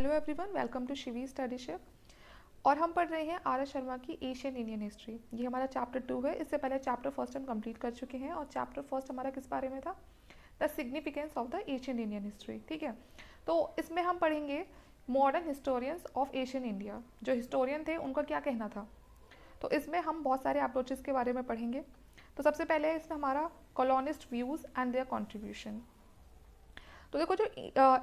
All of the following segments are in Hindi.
Hello everyone, welcome to Shivi studyship. और हम पढ़ रहे हैं आर एस शर्मा की एशियन इंडियन हिस्ट्री। ये हमारा चैप्टर 2 है। इससे पहले चैप्टर फर्स्ट हम कंप्लीट कर चुके हैं और चैप्टर फर्स्ट हमारा किस बारे में था? The significance of the Asian Indian history. ठीक है, तो इसमें हम पढ़ेंगे modern historians of Asian India. जो हिस्टोरियन थे उनका क्या कहना था, तो इसमें हम बहुत सारे अप्रोचेस के बारे में पढ़ेंगे। तो सबसे पहले इसमें हमारा colonist views and their contribution. तो देखो, जो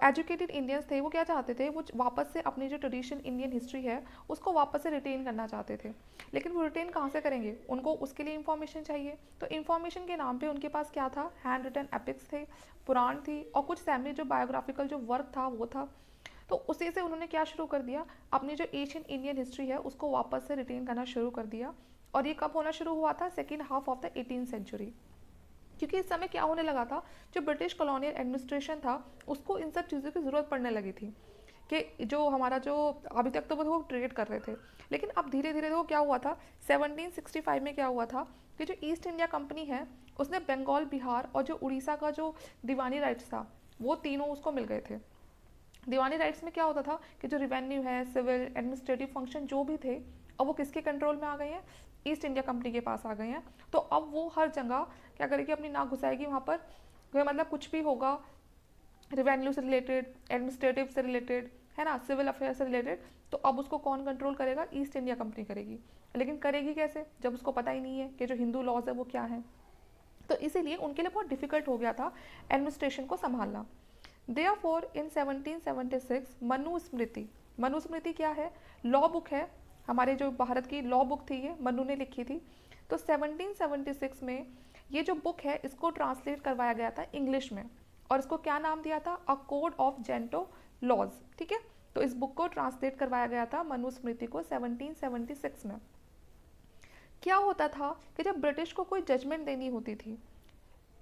एजुकेटेड इंडियंस थे वो क्या चाहते थे, वो वापस से अपनी जो ट्रेडिशनल इंडियन हिस्ट्री है उसको वापस से रिटेन करना चाहते थे। लेकिन वो रिटेन कहाँ से करेंगे, उनको उसके लिए इंफॉर्मेशन चाहिए। तो इंफॉर्मेशन के नाम पे उनके पास क्या था, हैंड रिटन एपिक्स थे, पुराण थी और कुछ सेमी जो बायोग्राफिकल जो वर्क था वो था। तो उसी से उन्होंने क्या शुरू कर दिया, अपनी जो एशियन इंडियन हिस्ट्री है उसको वापस से रिटेन करना शुरू कर दिया। और ये कब होना शुरू हुआ था, second half of the 18th century. क्योंकि इस समय क्या होने लगा था, जो ब्रिटिश कॉलोनियल एडमिनिस्ट्रेशन था उसको इन सब चीज़ों की ज़रूरत पड़ने लगी थी कि जो हमारा जो अभी तक तो वो ट्रेड कर रहे थे, लेकिन अब धीरे धीरे वो क्या हुआ था, 1765 में क्या हुआ था कि जो ईस्ट इंडिया कंपनी है उसने बंगाल, बिहार और जो उड़ीसा का जो दीवानी राइट्स था वो तीनों उसको मिल गए थे। दीवानी राइट्स में क्या होता था कि जो रिवेन्यू है, सिविल, एडमिनिस्ट्रेटिव फंक्शन जो भी थे, अब वो किसके कंट्रोल में आ गए हैं, ईस्ट इंडिया कंपनी के पास आ गए हैं। तो अब वो हर जगह क्या करेगी, अपनी नाक घुसाएगी वहाँ पर। मतलब कुछ भी होगा रिवेन्यू से रिलेटेड, एडमिनिस्ट्रेटिव से रिलेटेड, है ना, सिविल अफेयर से रिलेटेड, तो अब उसको कौन कंट्रोल करेगा, ईस्ट इंडिया कंपनी करेगी। लेकिन करेगी कैसे, जब उसको पता ही नहीं है कि जो हिंदू लॉज है वो क्या है। तो इसीलिए उनके लिए बहुत डिफिकल्ट हो गया था एडमिनिस्ट्रेशन को संभालना। देयरफॉर इन 1776 मनुस्मृति, मनुस्मृति क्या है, लॉ बुक है, हमारे जो भारत की लॉ बुक थी ये मनु ने लिखी थी। तो 1776 में ये जो बुक है इसको ट्रांसलेट करवाया गया था इंग्लिश में, और इसको क्या नाम दिया था, अ कोड ऑफ जेंटो लॉज। ठीक है, तो इस बुक को ट्रांसलेट करवाया गया था मनुस्मृति को 1776 में। क्या होता था कि जब ब्रिटिश को कोई जजमेंट देनी होती थी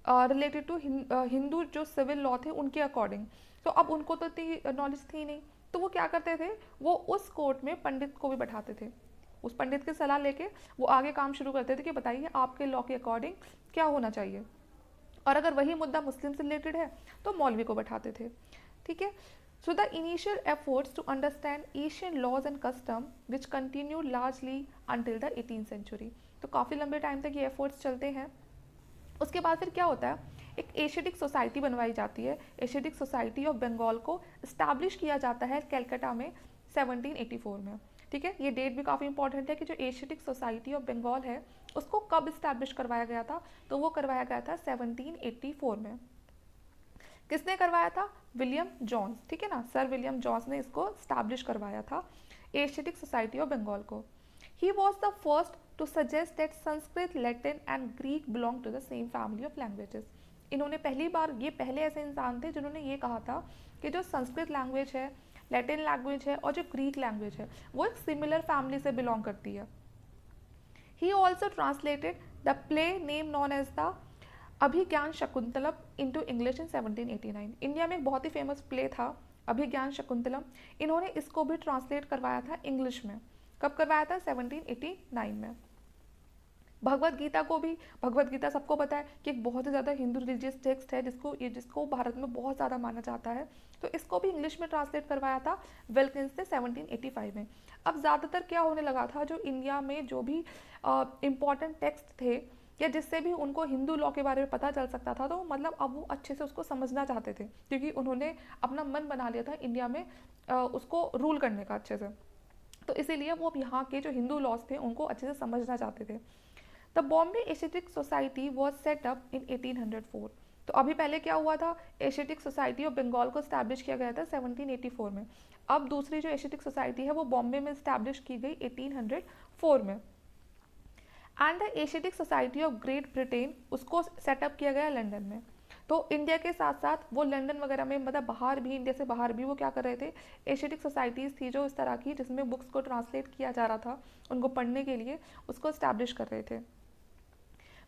रिलेटेड टू हिंदू जो सिविल लॉ थे उनके अकॉर्डिंग, तो अब उनको तो इतनी नॉलेज थी नहीं, तो वो क्या करते थे, वो उस कोर्ट में पंडित को भी बैठाते थे। उस पंडित की सलाह लेके वो आगे काम शुरू करते थे कि बताइए आपके लॉ के अकॉर्डिंग क्या होना चाहिए। और अगर वही मुद्दा मुस्लिम से रिलेटेड है तो मौलवी को बैठाते थे। ठीक है, so the initial efforts to understand Asian laws and custom which continue largely until the 18th century. तो काफ़ी लंबे टाइम तक ये एफर्ट्स चलते हैं। उसके बाद फिर क्या होता है, एक एशियटिक सोसाइटी बनवाई जाती है, एशियटिक सोसाइटी ऑफ बंगाल को इस्टेब्लिश किया जाता है कैलकाटा में 1784 में। ठीक है, ये डेट भी काफ़ी इंपॉर्टेंट है कि जो एशियटिक सोसाइटी ऑफ बंगाल है उसको कब इस्टेब्लिश करवाया गया था, तो वो करवाया गया था 1784 में। किसने करवाया था, विलियम जॉन्स। ठीक है ना, सर विलियम जॉन्स ने इसको स्टैब्लिश करवाया था एशियटिक सोसाइटी ऑफ बंगाल को। He was the first to suggest that Sanskrit, Latin and Greek belong to the same family of languages. इन्होंने पहली बार, ये पहले ऐसे इंसान थे जिन्होंने ये कहा था कि जो संस्कृत लैंग्वेज है, लैटिन लैंग्वेज है और जो ग्रीक लैंग्वेज है वो एक सिमिलर फैमिली से बिलोंग करती है। He also translated the play name known as the Abhijnana Shakuntalam into English in 1789। India में एक बहुत ही फेमस प्ले था अभिज्ञान शकुंतलम, इन्होंने इसको भी ट्रांसलेट करवाया था इंग्लिश में। कब करवाया था, 1789 में। भगवत गीता को भी, भगवत गीता सबको पता है कि एक बहुत ही ज़्यादा हिंदू रिलीजियस टेक्स्ट है जिसको भारत में बहुत ज़्यादा माना जाता है, तो इसको भी इंग्लिश में ट्रांसलेट करवाया था विल्किंस ने 1785 में। अब ज़्यादातर क्या होने लगा था, जो इंडिया में जो भी इम्पॉर्टेंट टेक्स्ट थे या जिससे भी उनको हिंदू लॉ के बारे में पता चल सकता था, तो मतलब अब वो अच्छे से उसको समझना चाहते थे, क्योंकि उन्होंने अपना मन बना लिया था इंडिया में उसको रूल करने का अच्छे से। तो इसीलिए वो अब यहाँ के जो हिंदू लॉज थे उनको अच्छे से समझना चाहते थे। The Bombay Asiatic society was set up in 1804। तो अभी पहले क्या हुआ था, एशियटिक सोसाइटी ऑफ बंगाल को स्टैब्लिश किया गया था 1784 में। अब दूसरी जो एशियटिक सोसाइटी है वो बॉम्बे में स्टैब्लिश की गई 1804 में। And the Asiatic society of great Britain, उसको सेटअप किया गया लंदन में। तो इंडिया के साथ साथ वो लंदन वगैरह में, मतलब बाहर भी, इंडिया से बाहर भी वो क्या कर रहे थे, एशियटिक सोसाइटीज़ थी जो इस तरह की जिसमें बुक्स को ट्रांसलेट किया जा रहा था उनको पढ़ने के लिए, उसको इस्टेब्लिश कर रहे थे।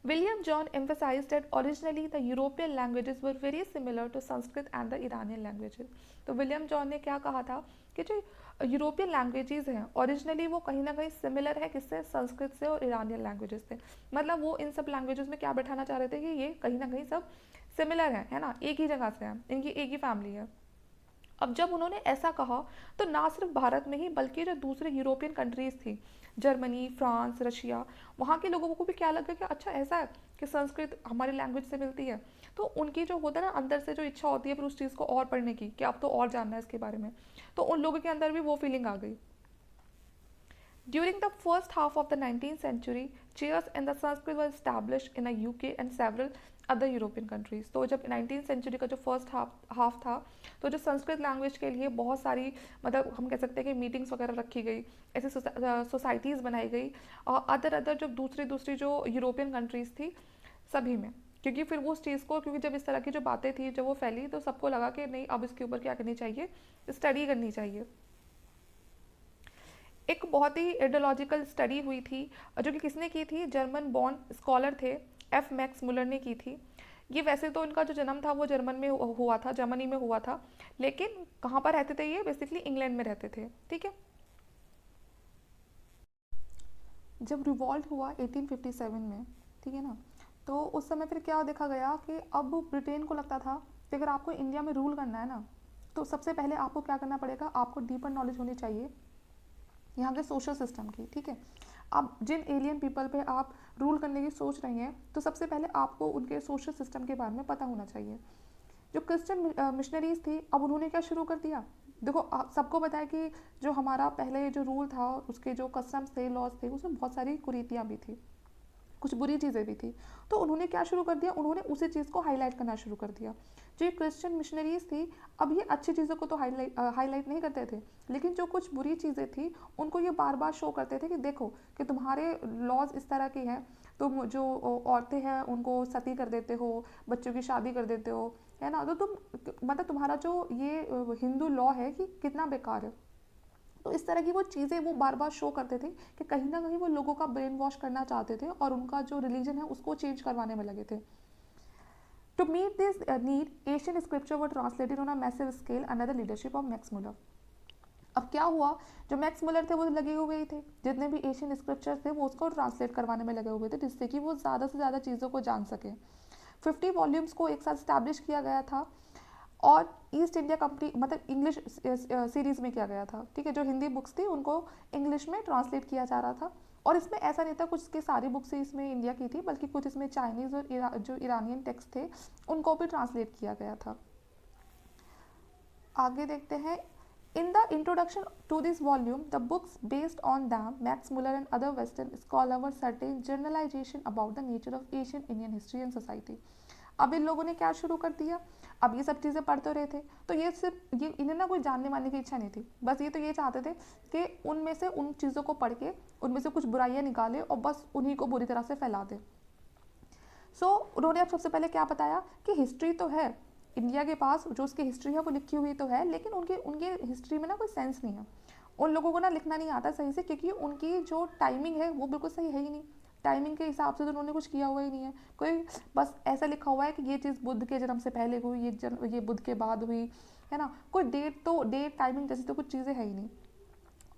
William John emphasized that originally the European languages were very similar to Sanskrit and the Iranian languages. तो विलियम जॉन ने क्या कहा था कि जो यूरोपियन लैंग्वेजेस हैं ओरिजिनली वो कहीं ना कहीं सिमिलर है किससे, संस्कृत से और इरानियन लैंग्वेजेस से। मतलब वो इन सब लैंग्वेजेस में क्या बैठाना चाह रहे थे कि ये कहीं ना कहीं सब सिमिलर है ना, एक ही जगह से है, इनकी एक ही फैमिली है। अब जब उन्होंने ऐसा कहा तो ना सिर्फ भारत में ही बल्कि जो दूसरे यूरोपियन कंट्रीज़ थी, जर्मनी, फ्रांस, रशिया, वहाँ के लोगों को भी क्या लगा कि अच्छा ऐसा है कि संस्कृत हमारी लैंग्वेज से मिलती है। तो उनकी जो होता है ना अंदर से जो इच्छा होती है फिर उस चीज़ को और पढ़ने की कि अब तो और जानना है इसके बारे में, तो उन लोगों के अंदर भी वो फीलिंग आ गई। During the first half of the 19th century, chairs in the Sanskrit were established in the UK and several other European countries. तो जब 19th century का जो फर्स्ट हाफ था तो जो संस्कृत लैंग्वेज के लिए बहुत सारी मतलब हम कह सकते हैं कि मीटिंग्स वगैरह रखी गई, ऐसे सोसाइटीज़ बनाई गई और अदर अदर जो दूसरी दूसरी जो यूरोपियन कंट्रीज़ थी सभी में, क्योंकि फिर वो उस चीज़ को क्योंकि जब इस तरह की जो बातें थी जब वो फैली तो सबको लगा कि नहीं अब इसके ऊपर क्या करनी चाहिए, स्टडी करनी चाहिए। एक बहुत ही आइडियोलॉजिकल स्टडी हुई थी जो कि किसने की थी, जर्मन बॉर्न स्कॉलर थे एफ मैक्स मुलर ने की थी। ये वैसे तो इनका जो जन्म था वो जर्मन में हुआ था, जर्मनी में हुआ था, लेकिन कहाँ पर रहते थे ये, बेसिकली इंग्लैंड में रहते थे। ठीक है, जब रिवॉल्ट हुआ 1857 में, ठीक है ना, तो उस समय फिर क्या देखा गया कि अब ब्रिटेन को लगता था कि अगर आपको इंडिया में रूल करना है ना तो सबसे पहले आपको क्या करना पड़ेगा, आपको डीपर नॉलेज होनी चाहिए यहाँ के सोशल सिस्टम की। ठीक है, अब जिन एलियन पीपल पे आप रूल करने की सोच रही हैं तो सबसे पहले आपको उनके सोशल सिस्टम के बारे में पता होना चाहिए। जो क्रिश्चियन मिशनरीज थी अब उन्होंने क्या शुरू कर दिया, देखो आप सबको पता है कि जो हमारा पहले जो रूल था उसके जो कस्टम्स थे, लॉज थे, उसमें बहुत सारी कुरीतियाँ भी थी, कुछ बुरी चीज़ें भी थी। तो उन्होंने क्या शुरू कर दिया, उन्होंने उसी चीज़ को हाईलाइट करना शुरू कर दिया। जो ये क्रिश्चियन मिशनरीज थी अब ये अच्छी चीज़ों को तो हाईलाइट नहीं करते थे, लेकिन जो कुछ बुरी चीज़ें थी उनको ये बार बार शो करते थे कि देखो कि तुम्हारे लॉज इस तरह के हैं, तुम जो औरतें हैं उनको सती कर देते हो, बच्चों की शादी कर देते हो, है ना, तो तुम मतलब तुम्हारा जो ये हिंदू लॉ है कि कितना बेकार है। तो इस तरह की वो चीज़ें वो बार बार शो करते थे कि कहीं ना कहीं वो लोगों का ब्रेन वॉश करना चाहते थे और उनका जो रिलीजन है उसको चेंज करवाने में लगे थे। To meet this need, Asian scripture were translated on a massive scale under the leadership of Max Muller. अब क्या हुआ, जो मैक्स मुलर थे वो लगे हुए ही थे, जितने भी एशियन स्क्रिप्चर थे वो उसको ट्रांसलेट करवाने में लगे हुए थे जिससे कि वो ज़्यादा से ज़्यादा चीज़ों को जान सके। 50 वॉल्यूम्स को एक साथ स्टैब्लिश किया गया था और ईस्ट इंडिया कंपनी मतलब इंग्लिश सीरीज़ में किया गया था। ठीक है, जो हिंदी बुक्स थी उनको इंग्लिश में ट्रांसलेट किया जा रहा था और इसमें ऐसा नहीं था कुछ की सारी बुक्स इसमें इंडिया की थी, बल्कि कुछ इसमें चाइनीज़ और जो ईरानियन टेक्स्ट थे उनको भी ट्रांसलेट किया गया था। आगे देखते हैं। In the introduction to this volume, the books based on them, Max Muller and other Western scholars were certain generalization about the nature of Asian Indian history and society. अब इन लोगों ने क्या शुरू कर दिया, अब ये सब चीज़ें पढ़ तो रहे थे तो ये सिर्फ ये इन्हें ना कोई जानने वाने की इच्छा नहीं थी, बस ये तो ये चाहते थे कि उनमें से उन चीज़ों को पढ़ के उनमें से कुछ बुराइयां निकाले और बस उन्हीं को बुरी तरह से फैला दे। उन्होंने अब सबसे पहले क्या बताया कि हिस्ट्री तो है इंडिया के पास, जो उसकी हिस्ट्री है वो लिखी हुई तो है, लेकिन उनके उनके हिस्ट्री में ना कोई सेंस नहीं है, उन लोगों को ना लिखना नहीं आता सही से, क्योंकि उनकी जो टाइमिंग है वो बिल्कुल सही है ही नहीं, टाइमिंग के हिसाब से तो उन्होंने कुछ किया हुआ ही नहीं है, कोई बस ऐसा लिखा हुआ है कि ये चीज़ बुद्ध के जन्म से पहले हुई, ये बुद्ध के बाद हुई, है ना, कोई डेट टाइमिंग जैसी तो कुछ चीज़ें है ही नहीं।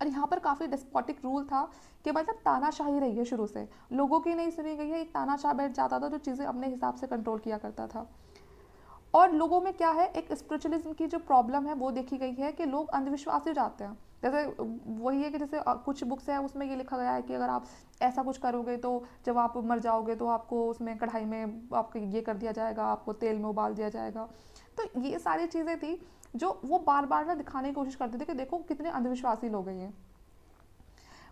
और यहाँ पर काफ़ी डिस्पोटिक रूल था कि मतलब तानाशाही रही है शुरू से, लोगों की नहीं सुनी गई है, एक तानाशाह बैठ जाता था जो चीज़ें अपने हिसाब से कंट्रोल किया करता था। और लोगों में क्या है, एक स्पिरिचुअलिज्म की जो प्रॉब्लम है वो देखी गई है कि लोग अंधविश्वासी हो जाते हैं। जैसे वही है कि जैसे कुछ बुक्स है उसमें ये लिखा गया है कि अगर आप ऐसा कुछ करोगे तो जब आप मर जाओगे तो आपको उसमें कढ़ाई में आपको ये कर दिया जाएगा, आपको तेल में उबाल दिया जाएगा। तो ये सारी चीज़ें थी जो वो बार बार ना दिखाने की कोशिश करते थे कि देखो कितने अंधविश्वासी लोग हैं ये।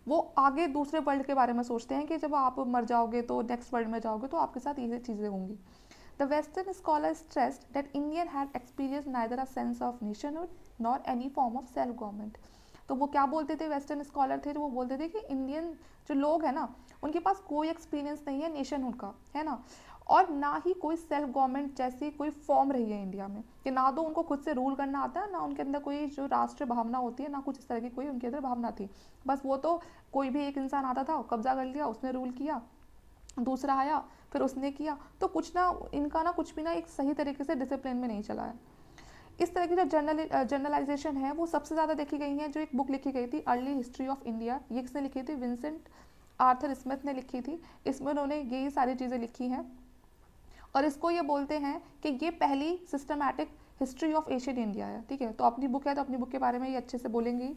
वो आगे दूसरे वर्ल्ड के बारे में सोचते हैं कि जब आप मर जाओगे तो नेक्स्ट वर्ल्ड में जाओगे तो आपके साथ ये चीज़ें होंगी। The Western scholars stressed that Indian had experienced neither a sense of nationhood nor any form of self government. तो वो क्या बोलते थे, वेस्टर्न स्कॉलर थे जो वो बोलते थे कि इंडियन जो लोग हैं ना उनके पास कोई एक्सपीरियंस नहीं है नेशनहुड का, है ना, और ना ही कोई सेल्फ गवर्नमेंट जैसी कोई फॉर्म रही है इंडिया में, कि ना तो उनको खुद से रूल करना आता है, ना उनके अंदर कोई जो राष्ट्र भावना होती है, ना कुछ इस तरह की कोई उनके अंदर भावना थी। बस वो तो कोई भी एक इंसान आता था, कब्जा कर लिया, उसने रूल किया, दूसरा आया फिर उसने किया, तो कुछ ना इनका ना कुछ भी ना एक सही तरीके से डिसिप्लिन में नहीं चला है। इस तरह की जो जर्नलाइजेशन है वो सबसे ज़्यादा देखी गई है। जो एक बुक लिखी गई थी अर्ली हिस्ट्री ऑफ इंडिया, ये किसने लिखी थी, विंसेंट आर्थर स्मिथ ने लिखी थी। इसमें उन्होंने यही सारी चीज़ें लिखी हैं और इसको ये बोलते हैं कि ये पहली systematic history of Asian India है, ठीक है। तो अपनी बुक है तो अपनी बुक के बारे में ये अच्छे से बोलेंगे ही।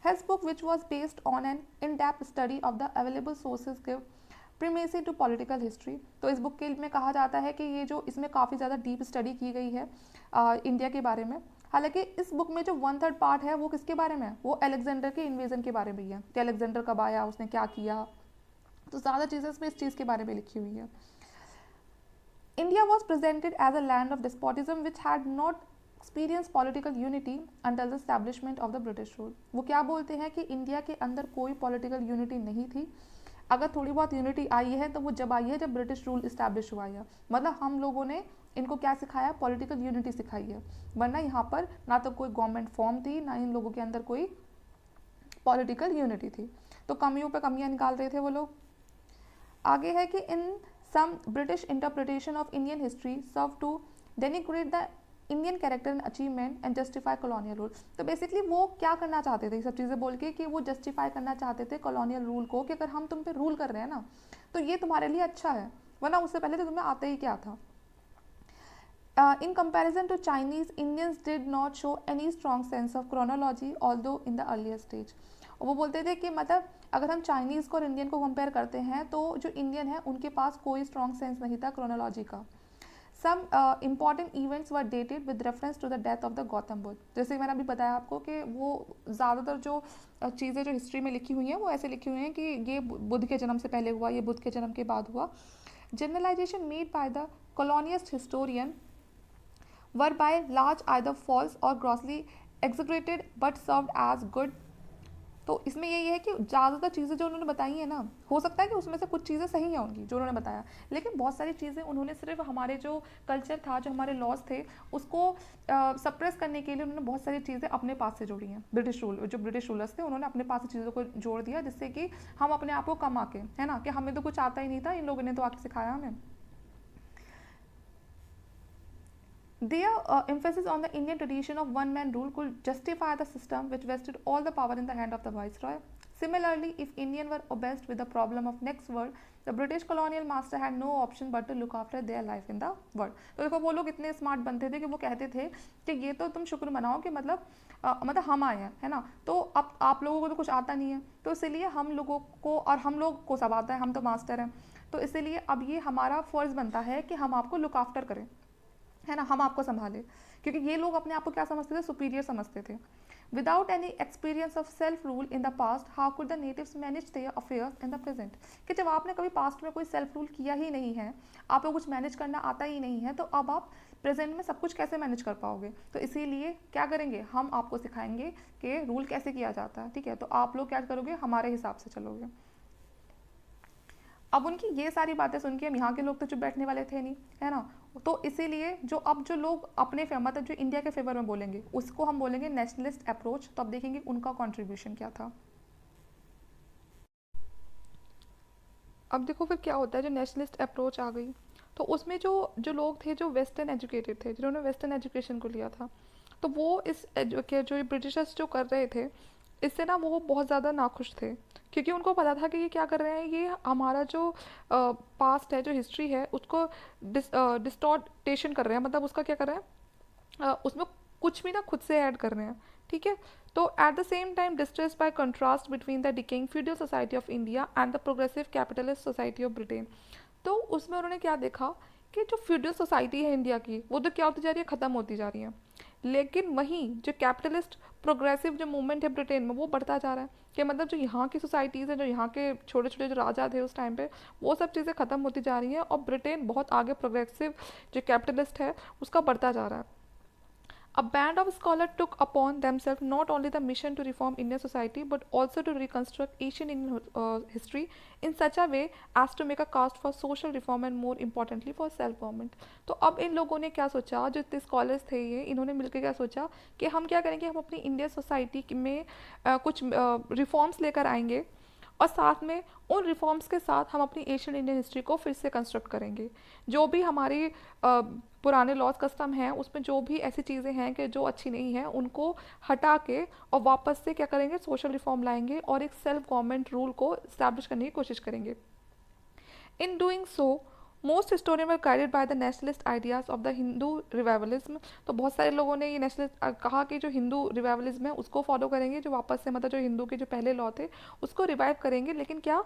His book, which was based on an in-depth study of the available sources, give primacy to political history। तो इस बुक के में कहा जाता है कि ये जो इसमें काफ़ी ज़्यादा डीप स्टडी की गई है इंडिया के बारे में। हालांकि इस बुक में जो 1/3 पार्ट है वो किसके बारे में है, वो अलेक्जेंडर के इन्वेजन के बारे में ही है कि अलेक्जेंडर कब आया, उसने क्या किया। तो ज़्यादा चीज़ें इसमें इस चीज़ के बारे में लिखी हुई है। India was presented as a land of despotism which had not experienced political unity until the establishment of the British rule। वो क्या बोलते हैं कि इंडिया के अंदर कोई पॉलिटिकल यूनिटी नहीं थी, अगर थोड़ी बहुत यूनिटी आई है तो वो जब आई है जब ब्रिटिश रूल इस्टेब्लिश हुआ है। मतलब हम लोगों ने इनको क्या सिखाया, पॉलिटिकल यूनिटी सिखाई है, वरना यहाँ पर ना तो कोई गवर्नमेंट फॉर्म थी ना इन लोगों के अंदर कोई पॉलिटिकल यूनिटी थी। तो कमियों पे कमियां निकाल रहे थे वो लोग। आगे है कि in some British interpretation of Indian history serve to denigrate the Indian character and achievement and justify colonial rule. तो बेसिकली वो क्या करना चाहते थे ये सब चीज़ें बोल के कि वो जस्टिफाई करना चाहते थे कॉलोनियल रूल को, कि अगर हम तुम पे रूल कर रहे हैं ना तो ये तुम्हारे लिए अच्छा है, वरना उससे पहले तो तुम्हें आते ही क्या था। In comparison to Chinese, Indians did not show any strong sense of chronology, although in the earlier stage। और वो बोलते थे कि मतलब अगर हम चाइनीज़ को और इंडियन को कंपेयर करते हैं तो जो इंडियन है उनके पास कोई स्ट्रॉन्ग सेंस नहीं था क्रोनोलॉजी का। Some important events were dated with reference to the death of the Gautam Buddha. जैसे मैंने अभी बताया आपको कि वो ज़्यादातर जो चीज़ें जो हिस्ट्री में लिखी हुई हैं वो ऐसे लिखी हुई हैं कि ये बुद्ध के जन्म से पहले हुआ, ये बुद्ध के जन्म के बाद हुआ। Generalization made by the colonialist historian were by large either false or grossly exaggerated but served as good। तो इसमें यही है कि ज़्यादातर चीज़ें जो उन्होंने बताई हैं ना, हो सकता है कि उसमें से कुछ चीज़ें सही हैं उनकी जो उन्होंने बताया, लेकिन बहुत सारी चीज़ें उन्होंने सिर्फ हमारे जो कल्चर था, जो हमारे लॉज थे, उसको सप्रेस करने के लिए उन्होंने बहुत सारी चीज़ें अपने पास से जोड़ी हैं। जो ब्रिटिश रूलर्स थे उन्होंने अपने पास से चीज़ों को जोड़ दिया जिससे कि हम अपने आप को कम आके, है ना, कि हमें तो कुछ आता ही नहीं था, इन लोगों ने तो आके सिखाया हमें। Their emphasis on the Indian tradition of one-man rule could justify the system which vested all the power in the hand of the viceroy। Similarly, if Indians were obsessed with the problem of next world, the British colonial master had no option but to look after their life in the world। तो देखो वो लोग इतने स्मार्ट बनते थे कि वो कहते थे कि ये तो तुम शुक्र मनाओ कि मतलब हम आए हैं, है ना, तो अब आप लोगों को तो कुछ आता नहीं है, तो इसलिए हम लोगों को, और हम लोग को सब आता है, हम तो मास्टर हैं, तो इसलिए अब ये हमारा फ़र्ज़ बनता है कि हम आपको लुक आफ्टर करें, है ना, हम आपको संभाले। क्योंकि ये लोग अपने आप को क्या समझते थे, सुपीरियर समझते थे। Without any experience of self rule in the past, how could the natives manage there affairs in the present. कि जब आपने कभी पास्ट में कोई सेल्फ रूल किया ही नहीं है, आपको कुछ मैनेज करना आता ही नहीं है, तो अब आप प्रेजेंट में सब कुछ कैसे मैनेज कर पाओगे। तो इसीलिए क्या करेंगे, हम आपको सिखाएंगे कि रूल कैसे किया जाता है, ठीक है। तो आप लोग क्या करोगे, हमारे हिसाब से चलोगे। अब उनकी ये सारी बातें सुन के हम यहाँ के लोग तो चुप बैठने वाले थे नहीं, है ना, तो इसीलिए जो लोग अपने मतलब जो इंडिया के फेवर में बोलेंगे उसको हम बोलेंगे नेशनलिस्ट अप्रोच। तो अब देखेंगे उनका कंट्रीब्यूशन क्या था। अब देखो फिर क्या होता है, जो नेशनलिस्ट अप्रोच आ गई तो उसमें जो लोग थे जो वेस्टर्न एजुकेटेड थे, जिन्होंने वेस्टर्न एजुकेशन को लिया था, तो वो जो ब्रिटिशर्स जो कर रहे थे इससे ना वो बहुत ज़्यादा नाखुश थे, क्योंकि उनको पता था कि ये क्या कर रहे हैं, ये हमारा जो पास्ट है, जो हिस्ट्री है, उसको डिस्टॉर्टेशन कर रहे हैं, मतलब उसका क्या कर रहे हैं, उसमें कुछ भी ना खुद से ऐड कर रहे हैं, ठीक है। तो at the same time distress bye contrast between the decaying feudal society of India and the progressive capitalist society of Britain. तो उसमें उन्होंने क्या देखा कि जो फ्यूडल सोसाइटी है इंडिया की, वो तो क्या होती जा रही है, ख़त्म होती जा रही है, लेकिन वहीं जो कैपिटलिस्ट प्रोग्रेसिव जो मूवमेंट है ब्रिटेन में वो बढ़ता जा रहा है, कि मतलब जो यहाँ की सोसाइटीज़ हैं, जो यहाँ के छोटे छोटे जो राजा थे उस टाइम पे, वो सब चीज़ें ख़त्म होती जा रही हैं और ब्रिटेन बहुत आगे प्रोग्रेसिव जो कैपिटलिस्ट है उसका बढ़ता जा रहा है। A band of scholars took upon themselves not only the mission to reform Indian society but also to reconstruct Asian Indian history in such a way as to make a cast for social reform and more importantly for self government। तो अब इन लोगों ने क्या सोचा, जो इतने स्कॉलर्स थे ये, इन्होंने मिलकर क्या सोचा कि हम क्या करेंगे, हम अपनी इंडियन सोसाइटी में कुछ रिफॉर्म्स लेकर आएंगे और साथ में उन रिफॉर्म्स के साथ हम अपनी एशियन इंडियन हिस्ट्री को फिर से कंस्ट्रक्ट करेंगे। जो भी हमारी पुराने लॉज कस्टम हैं उसमें जो भी ऐसी चीज़ें हैं कि जो अच्छी नहीं हैं उनको हटा के और वापस से क्या करेंगे, सोशल रिफॉर्म लाएंगे और एक सेल्फ गवर्नमेंट रूल को इस्टेब्लिश करने की कोशिश करेंगे। In doing so most historian were guided by the nationalist ideas of the Hindu revivalism. तो बहुत सारे लोगों ने ये नेशनलिस्ट कहा कि जो हिंदू रिवाइवलिज्म है उसको फॉलो करेंगे, जो वापस से मतलब जो हिंदू के जो पहले लॉ थे उसको रिवाइव करेंगे, लेकिन क्या,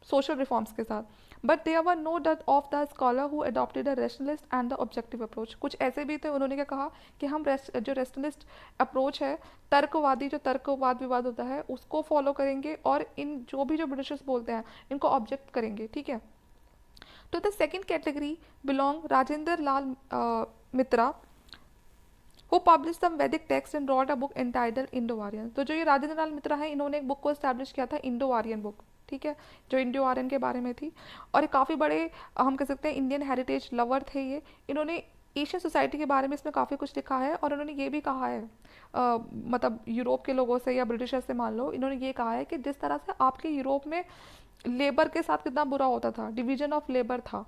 सोशल रिफॉर्म्स के साथ। But there were no doubt of the scholar who adopted a rationalist and the objective approach. कुछ ऐसे भी थे, उन्होंने क्या कहा कि हम जो रेशनलिस्ट अप्रोच है, तर्कवादी जो तर्कवाद विवाद होता है उसको फॉलो करेंगे, और इन जो ब्रिटिशर्स बोलते हैं इनको ऑब्जेक्ट करेंगे, ठीक है। To the second category belong Rajendra Lal Mitra, who published some Vedic text and wrote a book entitled Indo-Aryan। तो जो ये राजेंद्र लाल मित्रा है, इन्होंने एक बुक को स्टैब्लिश किया था, इंडो-आर्यन बुक, ठीक है, जो इंडो आर्यन के बारे में थी। और ये काफ़ी बड़े हम कह सकते हैं इंडियन हेरिटेज लवर थे ये। इन्होंने एशियन सोसाइटी के बारे में इसमें काफ़ी कुछ लिखा है, और उन्होंने ये भी कहा है मतलब यूरोप के लोगों से या ब्रिटिशर से मान लो, इन्होंने ये कहा है कि जिस तरह से आपके यूरोप में लेबर के साथ कितना बुरा होता था, डिवीजन ऑफ लेबर था,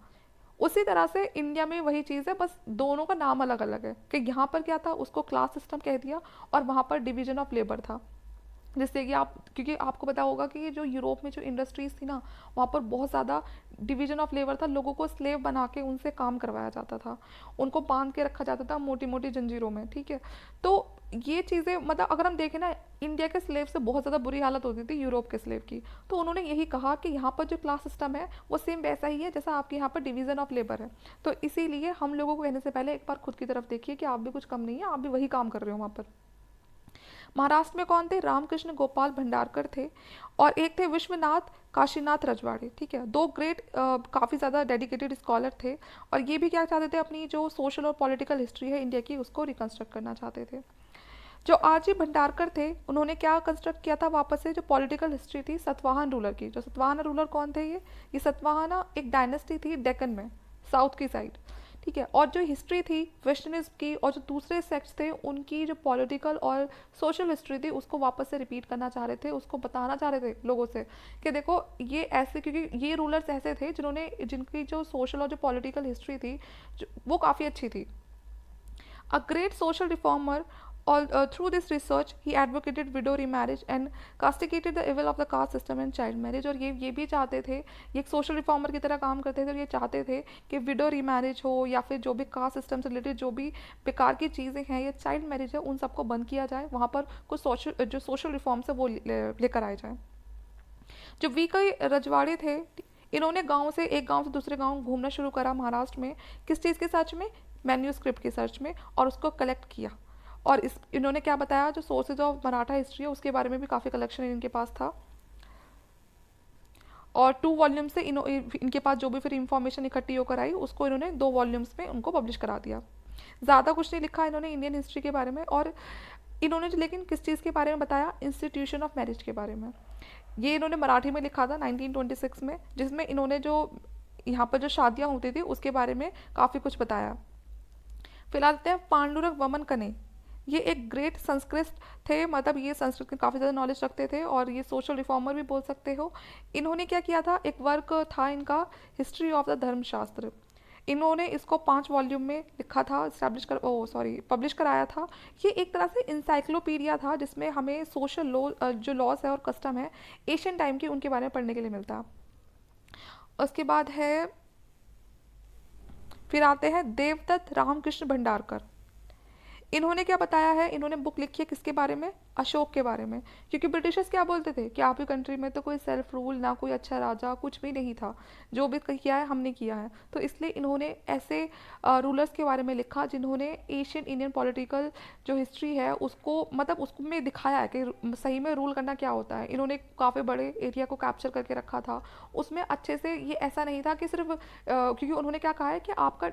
उसी तरह से इंडिया में वही चीज़ है, बस दोनों का नाम अलग अलग है कि यहाँ पर क्या था, उसको क्लास सिस्टम कह दिया, और वहाँ पर डिवीजन ऑफ लेबर था। जिससे कि आप, क्योंकि आपको पता होगा कि ये जो यूरोप में जो इंडस्ट्रीज थी ना, वहाँ पर बहुत ज़्यादा डिवीजन ऑफ लेबर था, लोगों को स्लेव बना के उनसे काम करवाया जाता था, उनको बांध के रखा जाता था मोटी मोटी जंजीरों में, ठीक है। तो ये चीज़ें मतलब अगर हम देखें ना, इंडिया के स्लेव से बहुत ज़्यादा बुरी हालत होती थी यूरोप के स्लेव की। तो उन्होंने यही कहा कि यहाँ पर जो क्लास सिस्टम है वो सेम वैसा ही है जैसा आपके यहाँ पर डिवीज़न ऑफ लेबर है। तो इसीलिए हम लोगों को कहने से पहले एक बार खुद की तरफ देखिए कि आप भी कुछ कम नहीं है, आप भी वही काम कर रहे हो वहाँ पर। महाराष्ट्र में कौन थे, रामकृष्ण गोपाल भंडारकर थे, और एक थे विश्वनाथ काशीनाथ रजवाड़े, ठीक है। दो ग्रेट काफ़ी ज़्यादा डेडिकेटेड स्कॉलर थे, और ये भी क्या चाहते थे, अपनी जो सोशल और पॉलिटिकल हिस्ट्री है इंडिया की उसको रिकंस्ट्रक्ट करना चाहते थे। जो आर.जी. भंडारकर थे, उन्होंने क्या कंस्ट्रक्ट किया था वापस से, जो पॉलिटिकल हिस्ट्री थी सतवाहन रूलर की। जो सतवाहन रूलर कौन थे, ये सतवाहना एक डायनेस्टी थी डेक्कन में, साउथ की साइड, ठीक है। और जो हिस्ट्री थी वेस्टर्निज्म की, और जो दूसरे सेक्ट्स थे उनकी जो पॉलिटिकल और सोशल हिस्ट्री थी उसको वापस से रिपीट करना चाह रहे थे, उसको बताना चाह रहे थे लोगों से कि देखो ये ऐसे, क्योंकि ये रूलर्स ऐसे थे जिनकी जो सोशल और जो पॉलिटिकल हिस्ट्री थी वो काफ़ी अच्छी थी। A great social reformer, through this research he advocated widow remarriage and castigated the evil of the caste system and child marriage। और ये भी चाहते थे, ये एक सोशल रिफॉर्मर की तरह काम करते थे, और ये चाहते थे कि विडो रीमैरिज हो या फिर जो भी कास्ट सिस्टम से रिलेटेड जो भी बेकार की चीज़ें हैं या चाइल्ड मैरिज है उन सबको बंद किया जाए, वहाँ पर कुछ सोशल रिफॉर्म्स है वो लेकर आए जाए। जो वी कई रजवाड़े थे, इन्होंने एक गांव से दूसरे गांव घूमना शुरू करा महाराष्ट्र में, किस चीज़ के सर्च में, मैन्यूस्क्रिप्ट के सर्च में, और उसको कलेक्ट किया। और इन्होंने क्या बताया, जो सोर्सेज ऑफ मराठा हिस्ट्री है उसके बारे में भी काफ़ी कलेक्शन इनके पास था, और 2 वॉल्यूम से इनके पास जो भी फिर इंफॉर्मेशन इकट्ठी होकर आई उसको इन्होंने 2 वॉल्यूम्स में उनको पब्लिश करा दिया। ज़्यादा कुछ नहीं लिखा इन्होंने इंडियन हिस्ट्री के बारे में। और इन्होंने लेकिन किस चीज़ के बारे में बताया, इंस्टीट्यूशन ऑफ मैरिज के बारे में। ये इन्होंने मराठी में लिखा था 1926 में, जिसमें इन्होंने जो यहाँ पर जो शादियाँ होती थी उसके बारे में काफ़ी कुछ बताया। फिलहाल आते हैं पांडुरंग वमन कने। ये एक ग्रेट संस्कृत थे, मतलब ये संस्कृत में काफ़ी ज़्यादा नॉलेज रखते थे, और ये सोशल रिफॉर्मर भी बोल सकते हो। इन्होंने क्या किया था, एक वर्क था इनका हिस्ट्री ऑफ द धर्मशास्त्र। इन्होंने इसको 5 वॉल्यूम में लिखा था, पब्लिश कराया था। ये एक तरह से इंसाइक्लोपीडिया था जिसमें हमें सोशल लॉ जो लॉज है और कस्टम है एशियन टाइम के उनके बारे में पढ़ने के लिए मिलता। उसके बाद है, फिर आते हैं देवदत्त रामकृष्ण भंडारकर। इन्होंने क्या बताया है, इन्होंने बुक लिखी है किसके बारे में, अशोक के बारे में। क्योंकि ब्रिटिशर्स क्या बोलते थे कि आपकी कंट्री में तो कोई सेल्फ रूल, ना कोई अच्छा राजा, कुछ भी नहीं था, जो भी किया है हमने किया है। तो इसलिए इन्होंने ऐसे रूलर्स के बारे में लिखा जिन्होंने एशियन इंडियन पॉलिटिकल जो हिस्ट्री है उसको मतलब उसमें दिखाया है कि सही में रूल करना क्या होता है। इन्होंने काफ़ी बड़े एरिया को कैप्चर करके रखा था, उसमें अच्छे से। ये ऐसा नहीं था कि सिर्फ क्योंकि उन्होंने क्या कहा है कि आपका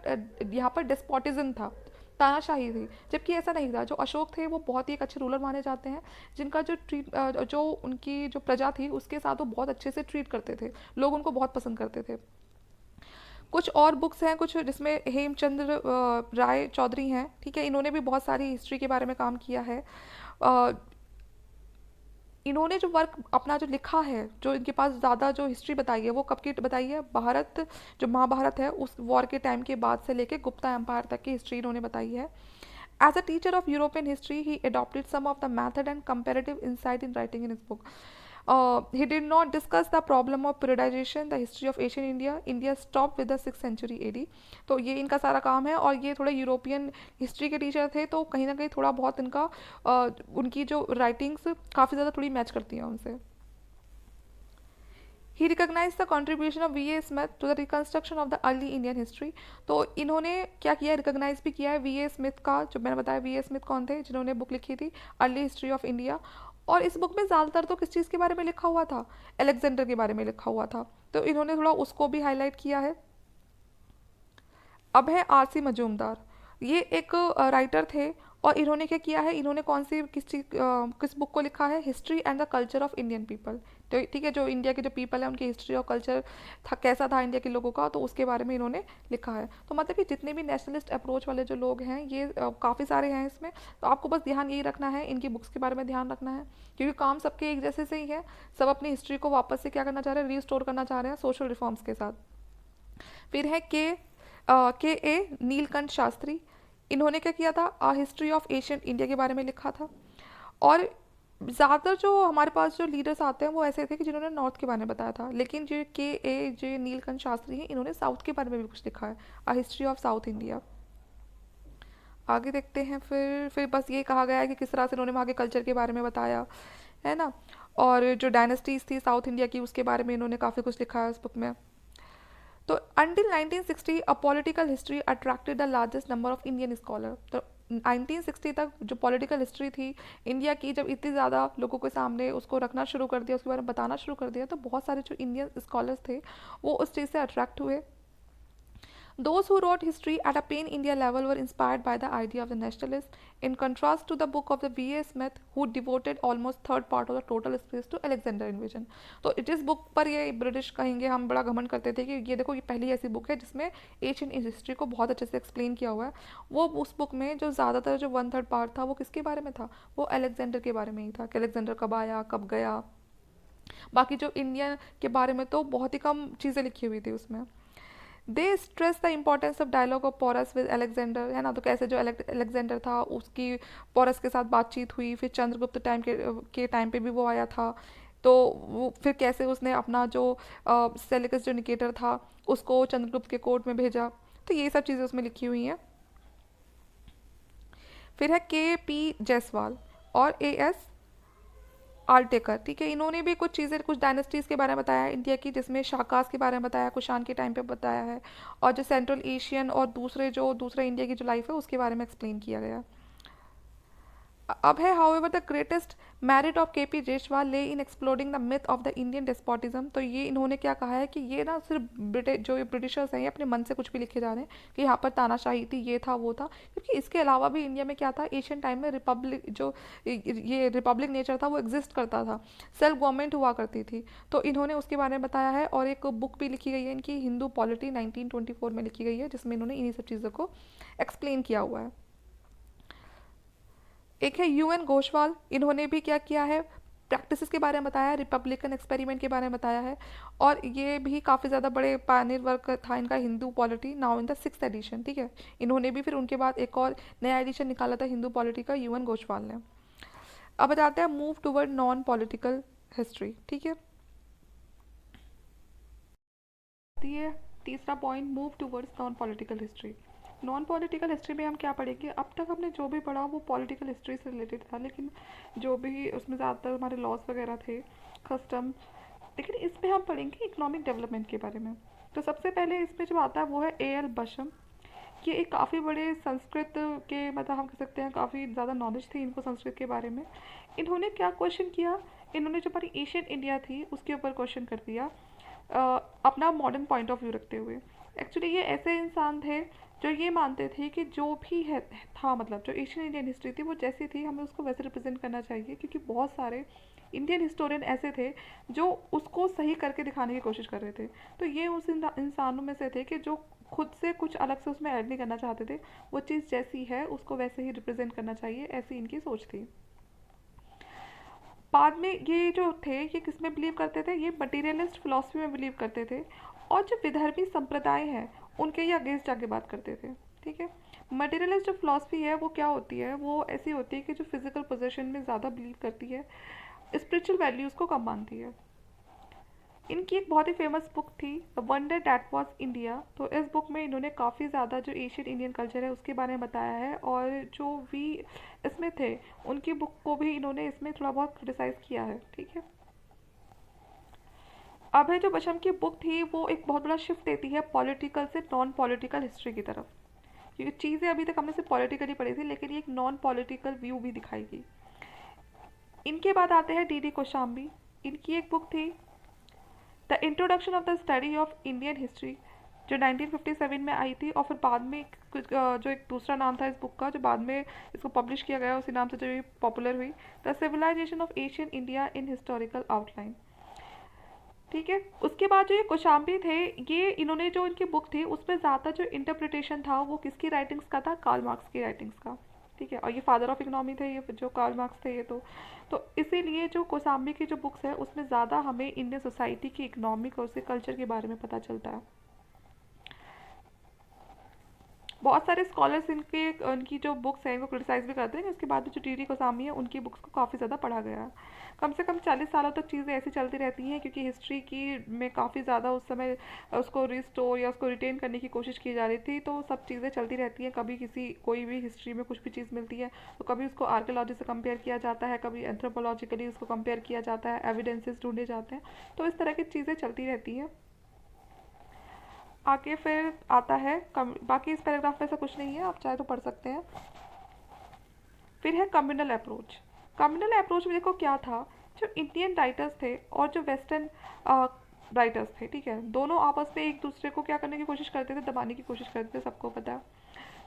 यहाँ पर डेस्पोटिज्म था, तानाशाही थी, जबकि ऐसा नहीं था। जो अशोक थे वो बहुत ही एक अच्छे रूलर माने जाते हैं, जिनका जो उनकी जो प्रजा थी उसके साथ वो बहुत अच्छे से ट्रीट करते थे, लोग उनको बहुत पसंद करते थे। कुछ और बुक्स हैं कुछ जिसमें हेमचंद्र राय चौधरी हैं, ठीक है। इन्होंने भी बहुत सारी हिस्ट्री के बारे में काम किया है। इन्होंने जो वर्क अपना जो लिखा है, जो इनके पास ज़्यादा जो हिस्ट्री बताई है वो कब की बताई है, भारत जो महाभारत है उस वॉर के टाइम के बाद से लेके गुप्ता एम्पायर तक की हिस्ट्री इन्होंने बताई है। As a teacher of European history he adopted some of the method and comparative insight in writing in इस book. he did not discuss the problem of periodization, the history of ancient India. India stopped with the 6th century AD. तो ये इनका सारा काम है, और ये थोड़े यूरोपियन हिस्ट्री के टीचर थे, तो कहीं ना कहीं थोड़ा बहुत इनका उनकी जो राइटिंग्स काफ़ी ज़्यादा थोड़ी मैच करती हैं उनसे. He recognize the contribution of V A Smith to the reconstruction of the early Indian history. तो इन्होंने क्या किया, रिकॉग्नाइज भी किया है वी ए स्मिथ का. जो मैंने बताया वी ए स्मिथ कौन थे, जिन्होंने बुक लिखी थी अर्ली हिस्ट्री ऑफ इंडिया. और इस बुक में ज़्यादातर तो किस चीज़ के बारे में लिखा हुआ था, अलेक्जेंडर के बारे में लिखा हुआ था. तो इन्होंने थोड़ा उसको भी हाईलाइट किया है. अब है आर सी मजूमदार. ये एक राइटर थे, और इन्होंने क्या किया है, इन्होंने कौन सी किस बुक को लिखा है, history and the culture of Indian people. तो ठीक है, जो इंडिया के जो पीपल है उनकी हिस्ट्री और कल्चर था, कैसा था इंडिया के लोगों का, तो उसके बारे में इन्होंने लिखा है. तो मतलब कि जितने भी नेशनलिस्ट अप्रोच वाले जो लोग हैं, ये काफ़ी सारे हैं इसमें. तो आपको बस ध्यान यही रखना है, इनकी बुक्स के बारे में ध्यान रखना है, क्योंकि काम सबके एक जैसे से ही है. सब अपनी हिस्ट्री को वापस से क्या करना चाह रहे हैं, रीस्टोर करना चाह रहे हैं सोशल रिफॉर्म्स के साथ. फिर है के ए नीलकंठ शास्त्री. इन्होंने क्या किया था, आ हिस्ट्री ऑफ एशियन इंडिया के बारे में लिखा था. और ज़्यादातर जो हमारे पास जो लीडर्स आते हैं वो ऐसे थे कि जिन्होंने नॉर्थ के बारे में बताया था, लेकिन जो जे नीलकंठ शास्त्री हैं, इन्होंने साउथ के बारे में भी कुछ लिखा है, आ हिस्ट्री ऑफ साउथ इंडिया. आगे देखते हैं. फिर बस ये कहा गया है कि किस तरह से इन्होंने वहाँ के कल्चर के बारे में बताया है ना, और जो डायनेस्टीज थी साउथ इंडिया की, उसके बारे में इन्होंने काफ़ी कुछ लिखा है उस बुक में. तो until 1960 a political history attracted the largest number of Indian scholar. तो 1960 तक जो पॉलिटिकल हिस्ट्री थी इंडिया की, जब इतनी ज़्यादा लोगों के सामने उसको रखना शुरू कर दिया, उसके बारे में बताना शुरू कर दिया, तो बहुत सारे जो इंडियन स्कॉलर्स थे वो उस चीज़ से अट्रैक्ट हुए. Those who wrote history at a pan India level were inspired by the idea of the nationalist, in contrast to the book of the V.A. Smith, who devoted almost third part of the total space to Alexander invasion. तो जिस बुक पर ये ब्रिटिश कहेंगे हम बड़ा घमंड करते थे कि ये देखो ये पहली ऐसी बुक है जिसमें एशियन हिस्ट्री को बहुत अच्छे से एक्सप्लेन किया हुआ है, वो उस बुक में जो ज़्यादातर जो 1/3 पार्ट था वो किसके बारे में था, वो अलेक्जेंडर के बारे में ही था, कि अलेक्जेंडर कब आया कब गया. बाकी जो इंडिया के बारे में तो बहुत ही कम चीज़ें लिखी हुई थी उसमें. They stress the importance of dialogue of Porus with Alexander, है ना. तो कैसे जो अलेक्जेंडर था उसकी पोरस के साथ बातचीत हुई, फिर चंद्रगुप्त टाइम के टाइम पे भी वो आया था. तो वो फिर कैसे उसने अपना जो सेलिकस जो निकेटर था उसको चंद्रगुप्त के कोर्ट में भेजा. तो ये सब चीज़ें उसमें लिखी हुई हैं. फिर है के पी जायसवाल और ए एस आर्टेकर. ठीक है, इन्होंने भी कुछ चीज़ें कुछ डायनेस्टीज़ के बारे में बताया है इंडिया की, जिसमें शाकास के बारे में बताया, कुषाण के टाइम पे बताया है, और जो सेंट्रल एशियन और दूसरे इंडिया की जो लाइफ है उसके बारे में एक्सप्लेन किया गया. अब है however the greatest merit of के पी जायसवाल ले इन exploring the myth of the Indian despotism. तो ये इन्होंने क्या कहा है कि ये ना सिर्फ जो ये ब्रिटिशर्स हैं ये अपने मन से कुछ भी लिखे जा रहे हैं कि यहाँ पर तानाशाही थी, ये था वो था, क्योंकि इसके अलावा भी इंडिया में क्या था, एशियन टाइम में रिपब्लिक जो ये रिपब्लिक नेचर था वो एग्जिस्ट करता था, सेल्फ गवर्नमेंट हुआ करती थी. तो इन्होंने उसके बारे में बताया है, और एक बुक भी लिखी गई है इनकी, हिंदू पॉलिटी 1924 में लिखी गई है, जिसमें इन्होंने इन्हीं सब चीज़ों को एक्सप्लेन किया हुआ है. एक है UN घोषवाल. इन्होंने भी क्या किया है, प्रैक्टिसेस के बारे में बताया है, रिपब्लिकन एक्सपेरिमेंट के बारे में बताया है, और ये भी काफ़ी ज़्यादा बड़े पायनियर वर्क था इनका, Hindu polity now in the 6th edition. ठीक है, इन्होंने भी फिर उनके बाद एक और नया एडिशन निकाला था हिंदू पॉलिटी का, UN घोषवाल ने. अब बताते हैं move toward non political history. ठीक है, ये तीसरा point, move towards non political history. Non political history में हम क्या पढ़ेंगे, अब तक हमने जो भी पढ़ा वो पॉलिटिकल हिस्ट्री से रिलेटेड था, लेकिन जो भी उसमें ज़्यादातर हमारे लॉज वगैरह थे, कस्टम, लेकिन इसमें हम पढ़ेंगे इकोनॉमिक डेवलपमेंट के बारे में. तो सबसे पहले इसमें जो आता है वो है A.L. बशम. ये एक काफ़ी बड़े संस्कृत के, मतलब हम कह सकते हैं काफ़ी ज़्यादा नॉलेज थी इनको संस्कृत के बारे में. इन्होंने क्या क्वेश्चन किया, इन्होंने जो हमारी एशियन इंडिया थी उसके ऊपर क्वेश्चन कर दिया, अपना मॉडर्न पॉइंट ऑफ व्यू रखते हुए. एक्चुअली ये ऐसे इंसान थे जो ये मानते थे कि जो भी है था, मतलब जो एशियन इंडियन हिस्ट्री थी वो जैसी थी हमें उसको वैसे रिप्रेजेंट करना चाहिए, क्योंकि बहुत सारे इंडियन हिस्टोरियन ऐसे थे जो उसको सही करके दिखाने की कोशिश कर रहे थे. तो ये उस इंसानों में से थे कि जो खुद से कुछ अलग से उसमें ऐड नहीं करना चाहते थे, वो चीज़ जैसी है उसको वैसे ही रिप्रेजेंट करना चाहिए, ऐसी इनकी सोच थी. बाद में ये जो थे ये किस में बिलीव करते थे, ये मटीरियलिस्ट फिलॉसफी में बिलीव करते थे, और जो विधर्मी संप्रदाय हैं उनके ये अगेंस्ट जाके बात करते थे. ठीक है, मटीरियलिस्ट जो फिलॉसफी है वो क्या होती है, वो ऐसी होती है कि जो फिजिकल पोजेशन में ज़्यादा बिलीव करती है, स्पिरिचुअल वैल्यूज़ को कम मानती है। इनकी एक बहुत ही फेमस बुक थी the wonder that was India. तो इस बुक में इन्होंने काफ़ी ज़्यादा जो एशियन इंडियन कल्चर है उसके बारे में बताया है, और जो भी इसमें थे उनकी बुक को भी इन्होंने इसमें थोड़ा बहुत क्रिटिसाइज़ किया है। ठीक है, अभय जो बचम की बुक थी वो एक बहुत बड़ा शिफ्ट देती है पॉलिटिकल से नॉन पॉलिटिकल हिस्ट्री की तरफ, क्योंकि चीज़ें अभी तक हमने सिर्फ पॉलिटिकली पढ़ी थी, लेकिन ये एक नॉन पॉलिटिकल व्यू भी दिखाएगी। इनके बाद आते हैं डी कोशाम्बी। इनकी एक बुक थी the introduction of the study of Indian history, जो 1957 में आई थी, और फिर बाद में जो एक दूसरा नाम था इस बुक का, जो बाद में इसको पब्लिश किया गया उसी नाम से जो ये पॉपुलर हुई, the civilization of Asian India in historical outline. ठीक है, उसके बाद जो ये कोशाम्बी थे, ये इन्होंने जो इनकी बुक थी उसमें ज़्यादा जो इंटरप्रिटेशन था वो किसकी राइटिंग्स का था, कार्ल मार्क्स की राइटिंग्स का। ठीक है, और ये फादर ऑफ इकोनॉमी थे, ये जो कार्ल मार्क्स थे ये तो इसीलिए जो कोसाम्बी की जो बुक्स है उसमें ज़्यादा हमें इंडियन सोसाइटी की इकोनॉमिक और उसके कल्चर के बारे में पता चलता है। बहुत सारे स्कॉलर्स उनकी जो बुक्स हैं वो क्रिटिसाइज़ भी करते हैं कि उसके बाद जो टी कोसामी है उनकी बुक्स को काफ़ी ज़्यादा पढ़ा गया है। कम से कम 40 सालों तक चीज़ें ऐसी चलती रहती हैं, क्योंकि हिस्ट्री की में काफ़ी ज़्यादा उस समय उसको रिस्टोर या उसको रिटेन करने की कोशिश की जा रही थी, तो सब चीज़ें चलती रहती हैं। कभी कोई भी हिस्ट्री में कुछ भी चीज़ मिलती है तो कभी उसको आर्कियोलॉजी से कंपेयर किया जाता है, कभी एंथ्रोपोलॉजिकली उसको कंपेयर किया जाता है, एविडेंसेस ढूंढे जाते हैं, तो इस तरह की चीज़ें चलती रहती हैं। आगे फिर आता है बाकी इस पैराग्राफ में ऐसा कुछ नहीं है, आप चाहे तो पढ़ सकते हैं। फिर है कम्युनल अप्रोच। कम्युनल अप्रोच में देखो क्या था, जो इंडियन राइटर्स थे और जो वेस्टर्न राइटर्स थे, ठीक है, दोनों आपस में एक दूसरे को क्या करने की कोशिश करते थे, दबाने की कोशिश करते थे, सबको पता है।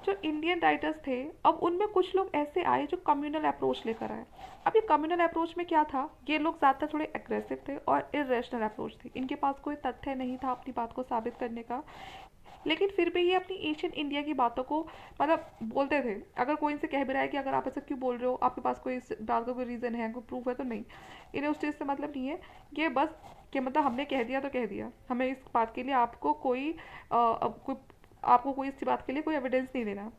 जो इंडियन राइटर्स थे, अब उनमें कुछ लोग ऐसे आए जो कम्युनल अप्रोच लेकर आए। अब ये कम्युनल अप्रोच में क्या था, ये लोग ज़्यादातर थोड़े एग्रेसिव थे और इरेशनल अप्रोच थी, इनके पास कोई तथ्य नहीं था अपनी बात को साबित करने का, लेकिन फिर भी ये अपनी एशियन इंडिया की बातों को मतलब बोलते थे। अगर कोई इनसे कह भी रहा है कि अगर आप ऐसा क्यों बोल रहे हो, आपके पास कोई इस बात का कोई रीज़न है, कोई प्रूफ है, तो नहीं, इन्हें उस चीज़ से मतलब नहीं है। ये बस कि मतलब हमने कह दिया तो कह दिया, हमें इस बात के लिए आपको कोई इस बात के लिए कोई एविडेंस नहीं देना।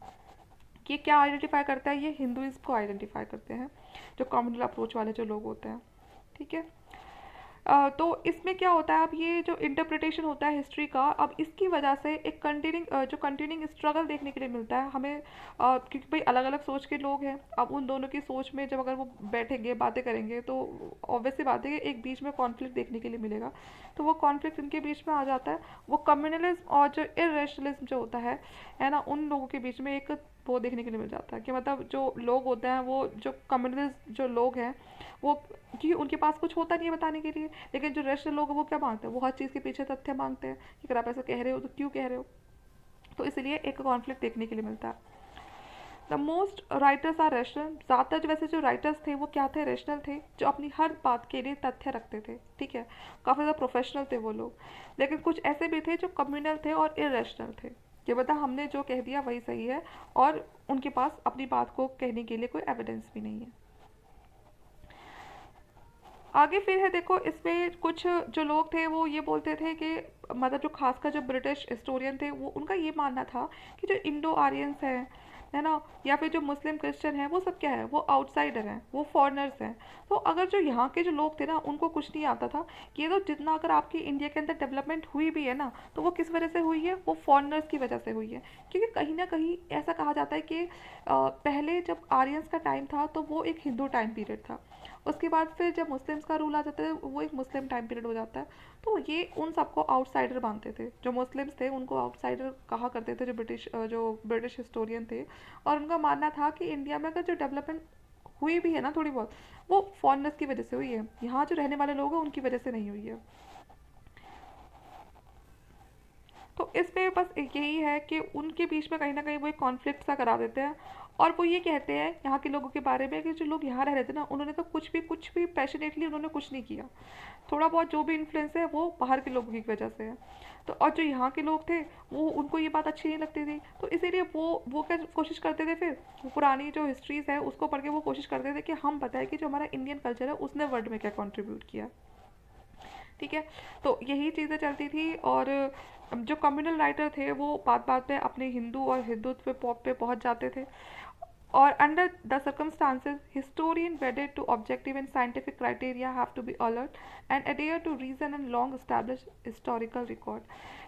ये क्या आइडेंटिफाई करता है, ये हिंदुइज्म को आइडेंटिफाई करते हैं, जो कम्युनल अप्रोच वाले जो लोग होते हैं। ठीक है, तो इसमें क्या होता है, अब ये जो इंटरप्रिटेशन होता है हिस्ट्री का, अब इसकी वजह से एक कंटिन्यूइंग स्ट्रगल देखने के लिए मिलता है हमें, क्योंकि भाई अलग अलग सोच के लोग हैं। अब उन दोनों की सोच में जब अगर वो बैठेंगे बातें करेंगे तो ऑब्वियसली बात है कि एक बीच में कॉन्फ्लिक्ट देखने के लिए मिलेगा। तो वो कॉन्फ्लिक्ट इनके बीच में आ जाता है, वो कम्युनलिज्म और जो इरेशनलिज्म जो होता है ना, उन लोगों के बीच में एक वो देखने के लिए मिल जाता है कि मतलब जो लोग होते हैं, वो जो कम्युनलिस्ट जो लोग हैं, वो कि उनके पास कुछ होता नहीं है बताने के लिए, लेकिन जो रेशनल लोग हैं वो क्या मांगते हैं, वो हर चीज़ के पीछे तथ्य मांगते हैं कि अगर आप ऐसा कह रहे हो तो क्यों कह रहे हो। तो इसलिए एक कॉन्फ्लिक्ट देखने के लिए मिलता है। The most writers are rational. ज़्यादातर जो वैसे जो राइटर्स थे वो क्या थे, रेशनल थे, जो अपनी हर बात के लिए तथ्य रखते थे। ठीक है, काफ़ी ज़्यादा प्रोफेशनल थे वो लोग, लेकिन कुछ ऐसे भी थे जो कम्युनल थे और इरेशनल थे, कि मतलब हमने जो कह दिया वही सही है, और उनके पास अपनी बात को कहने के लिए कोई एविडेंस भी नहीं है। आगे फिर है देखो, इसमें कुछ जो लोग थे वो ये बोलते थे कि मतलब जो खासकर जो ब्रिटिश हिस्टोरियन थे वो उनका ये मानना था कि जो इंडो आर्यंस हैं, है ना, या फिर जो मुस्लिम क्रिश्चियन हैं, वो सब क्या है, वो आउटसाइडर हैं, वो फॉरेनर्स हैं। तो अगर जो यहाँ के जो लोग थे ना उनको कुछ नहीं आता था, कि ये तो जितना अगर आपकी इंडिया के अंदर डेवलपमेंट हुई भी है ना, तो वो किस वजह से हुई है, वो फॉरेनर्स की वजह से हुई है। क्योंकि कहीं ना कहीं ऐसा कहा जाता है कि पहले जब आर्यंस का टाइम था तो वो एक हिंदू टाइम पीरियड था, उसके बाद फिर जब मुस्लिम्स का रूल आ जाता है वो एक मुस्लिम टाइम पीरियड हो जाता है। तो ये उन सबको आउटसाइडर मानते थे, जो मुस्लिम्स थे उनको आउटसाइडर कहा करते थे, जो ब्रिटिश हिस्टोरियन थे। और उनका मानना था कि इंडिया में अगर जो डेवलपमेंट हुई भी है ना थोड़ी बहुत, वो फॉरेनर्स की वजह से हुई है, यहाँ जो रहने वाले लोग हैं उनकी वजह से नहीं हुई है। तो इसमें बस यही है कि उनके बीच में कहीं ना कहीं वो एक कॉन्फ्लिक्ट सा करा देते हैं, और वो ये कहते हैं यहाँ के लोगों के बारे में कि जो लोग यहाँ रह रहे थे ना, उन्होंने तो कुछ भी पैशनेटली उन्होंने कुछ नहीं किया, थोड़ा बहुत जो भी इन्फ्लुएंस है वो बाहर के लोगों की वजह से है। तो और जो यहाँ के लोग थे वो उनको ये बात अच्छी नहीं लगती थी, तो इसीलिए वो क्या कोशिश करते थे, फिर वो पुरानी जो हिस्ट्रीज़ है उसको पढ़ के वो कोशिश करते थे कि हम बताएं कि जो हमारा इंडियन कल्चर है उसने वर्ल्ड में क्या कंट्रीब्यूट किया। ठीक है, तो यही चीज़ें चलती थी, और जो कम्युनल राइटर थे वो बात बात पे अपने हिंदू और हिंदुत्व पे पहुंच जाते थे। और under the circumstances historian wedded to objective and scientific criteria have to be alert and adhere to reason and long established historical record.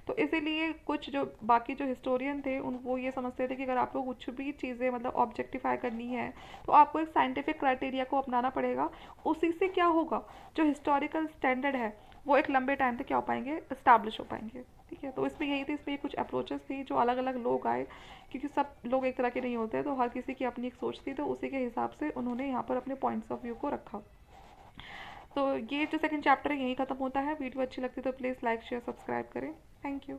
तो इसीलिए कुछ जो बाकी जो हिस्टोरियन थे उन वो ये समझते थे कि अगर आपको कुछ भी चीज़ें मतलब ऑब्जेक्टिफाई करनी है तो आपको एक साइंटिफिक क्राइटेरिया को अपनाना पड़ेगा। उसी से क्या होगा, जो हिस्टोरिकल स्टैंडर्ड है वो एक लंबे टाइम तक क्या हो पाएंगे, इस्टेब्लिश हो पाएंगे। ठीक है, तो इसमें यही थी, इसमें ये कुछ अप्रोचेस थी जो अलग अलग लोग आए, क्योंकि सब लोग एक तरह के नहीं होते, तो हर किसी की अपनी एक सोच थी, तो उसी के हिसाब से उन्होंने यहाँ पर अपने पॉइंट्स ऑफ व्यू को रखा। तो ये जो सेकंड चैप्टर है यही खत्म होता है। वीडियो अच्छी लगती है तो प्लीज़ लाइक शेयर सब्सक्राइब करें। Thank you.